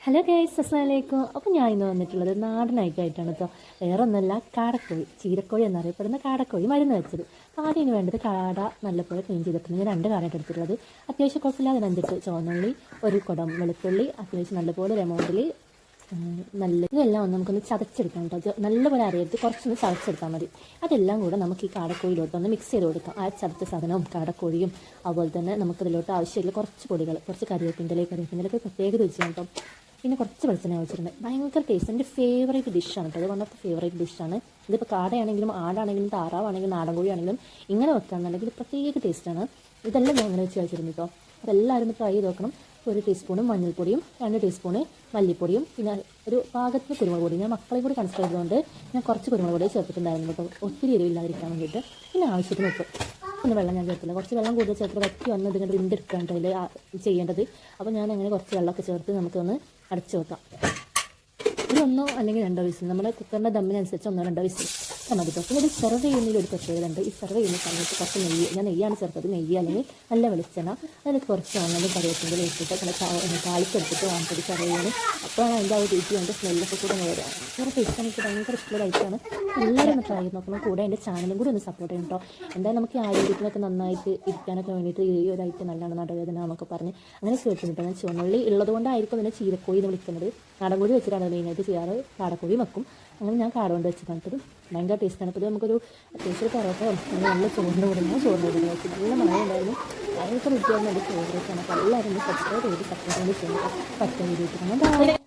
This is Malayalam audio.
ഹലോ ഗൈസ്, അസ്സലാമലൈക്കും. അപ്പോൾ ഞാൻ ഇന്ന് വന്നിട്ടുള്ളത് നാടൻ ഐറ്റമായിട്ടാണ് കേട്ടോ. വേറെ ഒന്നല്ല, കാടക്കോഴി, ചീരക്കോഴി എന്നറിയപ്പെടുന്ന കാടക്കോഴി മരുന്ന് വെച്ചത്. ആദ്യം ഇതിന് വേണ്ടത് കാട നല്ലപോലെ ക്ലീൻ ചെയ്തിട്ടുണ്ട്. ഞാൻ 2 കാടയായിട്ട് എടുത്തിട്ടുള്ളത്. അത്യാവശ്യം കുഴപ്പമില്ലാതെ 5 ചുവന്നുള്ളി, ഒരു കുടം വെളുത്തുള്ളി, അത്യാവശ്യം നല്ലപോലെ എമൗണ്ടിൽ ഇതെല്ലാം ഒന്ന് നമുക്കൊന്ന് ചതച്ചെടുക്കാം കേട്ടോ. നല്ലപോലെ അരയരുത്, കുറച്ചൊന്ന് ചതച്ചെടുത്താൽ മതി. അതെല്ലാം കൂടെ നമുക്ക് ഈ കാടക്കോഴിയിലോട്ട് മിക്സ് ചെയ്ത് കൊടുക്കാം. ആ ചതച്ച സാധനവും കാടക്കോഴിയും അതുപോലെ തന്നെ നമുക്കതിലോട്ട് ആവശ്യമില്ല കുറച്ച് പൊടികൾ, കുറച്ച് കറിവേപ്പിൻ്റെലൊക്കെ പ്രത്യേക രുചിയാണ് കേട്ടോ. പിന്നെ കുറച്ച് വെളിച്ചെണ്ണ വെച്ചിട്ടുണ്ട്. ഭയങ്കര ടേസ്റ്റ്, എൻ്റെ ഫേവറേറ്റ് ഡിഷാണ് കേട്ടോ. അത് വൺ ഓഫ് ദ ഫേവറേറ്റ് ഡിഷാണ്. ഇതിപ്പോൾ കാടയാണെങ്കിലും ആടാണെങ്കിലും താറാവാണെങ്കിലും നാടൻ കോഴിയാണെങ്കിലും ഇങ്ങനെ വെക്കുകയാണെന്നുണ്ടെങ്കിൽ പ്രത്യേക ടേസ്റ്റാണ്. ഇതെല്ലാം ഞാൻ അങ്ങനെ വെച്ച് കഴിച്ചിരുന്നു കേട്ടോ. അപ്പോൾ എല്ലാവരും ട്രൈ ചെയ്ത് നോക്കണം. 1 ടീസ്പൂണ് മഞ്ഞൾപ്പൊടിയും 2 ടീസ്പൂണ് മല്ലിപ്പൊടിയും പിന്നെ ഒരു പാകത്തിന് കുരുമുളക് പൊടി. ഞാൻ മക്കളെ കൂടി കൺസിഡർ ചെയ്തുകൊണ്ട് ഞാൻ കുറച്ച് കുരുമുളക് പൊടി ചേർത്തിട്ടുണ്ടായിരുന്നു കേട്ടോ, ഒത്തിരി എരിവില്ലാതിരിക്കാൻ വേണ്ടിയിട്ട്. പിന്നെ ആവശ്യത്തിന് ഉപ്പ്. പിന്നെ വെള്ളം ഞാൻ ചേർത്തില്ല, കുറച്ച് വെള്ളം കൂടുതൽ ചേർത്ത് വറ്റി വന്ന് ഇതിങ്ങനെ വിണ്ടെടുക്കാണ്ട് അതിൽ ചെയ്യേണ്ടത്. അപ്പോൾ ഞാൻ അങ്ങനെ കുറച്ച് വെള്ളമൊക്കെ ചേർത്ത് നമുക്കൊന്ന് അടച്ചു വെക്കാം. ഒരു 1 അല്ലെങ്കിൽ 2 വിസിൽ, നമ്മുടെ കുക്കറിൻ്റെ ദമ്മിനനുസരിച്ച് 1 2 വിസിൽ മതി കേട്ടോ. പിന്നെ ഇത് സെർവ് ചെയ്യുന്നതിൽ ഒരു പ്രത്യേകത ഉണ്ട്. ഈ സെർവ് ചെയ്യുന്ന സമയത്ത് കുറച്ച് നെയ്യ്, ഞാൻ നെയ്യാണ് ചേർത്തത്, നെയ്യ് അല്ലെങ്കിൽ നല്ല വെളിച്ചെണ്ണ, അതിൽ കുറച്ച് അങ്ങനെ കറിവേപ്പിൻ്റെ ഇട്ടിട്ട് നല്ല താളിച്ചെടുത്തിട്ട് വാങ്ങിയിട്ട് സെർവ് ചെയ്യണം. അപ്പോഴാണ് അതിൻ്റെ ആ ഒരു രുചി, അതിൻ്റെ സ്മെല്ലൊക്കെ കൂടെ വരാം. ഭയങ്കര ടേസ്റ്റ്, എനിക്ക് ഭയങ്കര ഇഷ്ടമുള്ള ഐറ്റമാണ്. എല്ലാവരും ഒന്ന് ട്രൈ ചെയ്ത് നോക്കണം. കൂടെ എൻ്റെ ചാനലും കൂടി ഒന്ന് സപ്പോർട്ട് ചെയ്യണം കേട്ടോ. എന്തായാലും നമുക്ക് ഈ ആരോഗ്യത്തിനൊക്കെ നന്നായിട്ട് ഇരിക്കാനൊക്കെ വേണ്ടിയിട്ട് ഈ ഒരു ഐറ്റം നല്ലതാണ്, നടുവേദന എന്നൊക്കെ പറഞ്ഞ് അങ്ങനെ കേട്ടിട്ടുണ്ട്. ഞാൻ ചുവന്നുള്ളി ഉള്ളതുകൊണ്ടായിരിക്കും അതിനെ ചീരക്കോഴി എന്ന് വിളിക്കുന്നത്. നാടൻ കോഴി വെച്ചിട്ടാണ് മെയിനായിട്ട് ചെയ്യാറ്, കാടക്കോഴി വെക്കും. അങ്ങനെ ഞാൻ കാട കൊണ്ട് വെച്ചിട്ടാണ്. ഭയങ്കര ടേസ്റ്റാണ്. അപ്പോൾ നമുക്കൊരു അത്യാവശ്യം പൊറോട്ടയോ നല്ല ചോറിൻ്റെ കൂടെ ഞാൻ ചോറിൻ്റെ കൂടെ വെച്ചു. നല്ല മഴ ഉണ്ടായിരുന്നു, ഭയങ്കര രുചിയായിരുന്നു. എൻ്റെ ഫേവറേറ്റ് ആണ്. അപ്പോൾ എല്ലാവരും സബ്സ്ക്രൈബ് ചെയ്ത് സപ്പോർട്ട് ചെയ്ത് ചെയ്യുന്നത് പറ്റാൻ വേണ്ടിയിട്ട്.